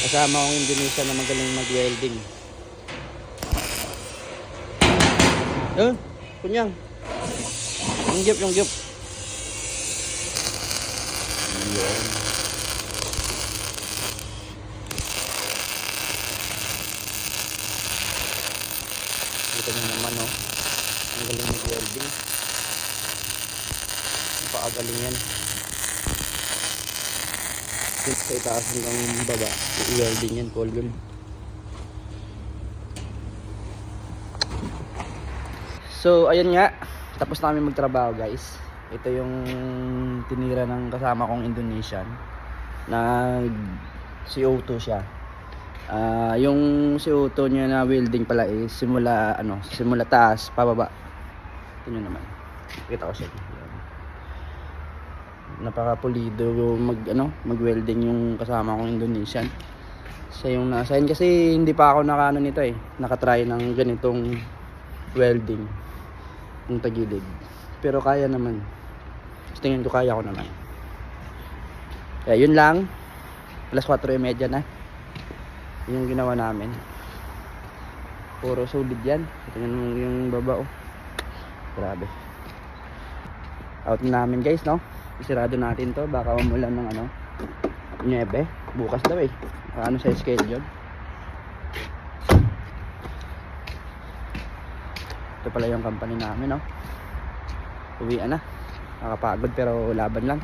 Kasama akong Indonesia na magaling mag-welding. Kunyang. Yung gyp. Yun. Ito nyo naman, no? Ang galing mag-welding. Napakagaling yan. Sa itaas hanggang baba, i-welding yan, Paul Gun. So, ayun nga. Tapos namin magtrabaho, guys. Ito yung tinira ng kasama kong Indonesian. CO2 siya. Yung CO2 niya na welding pala is simula taas, pababa. Ito nyo naman. Kita ko siya. Napaka-pulido mag-welding yung kasama kong Indonesian. Siya yung na-assign kasi hindi pa ako nito nakatry ng ganitong welding yung tagilid, pero kaya naman. Tingin ko kaya ko naman. Kaya yun lang, alas 4:30 na yung ginawa namin. Puro solid yan. Tingnan mo yung baba, grabe. Out namin, guys, no? Isirado natin to, baka umulan ng niebe bukas daw sa schedule. Ito pala yung company namin, no? Uwian na, nakapagod pero laban lang.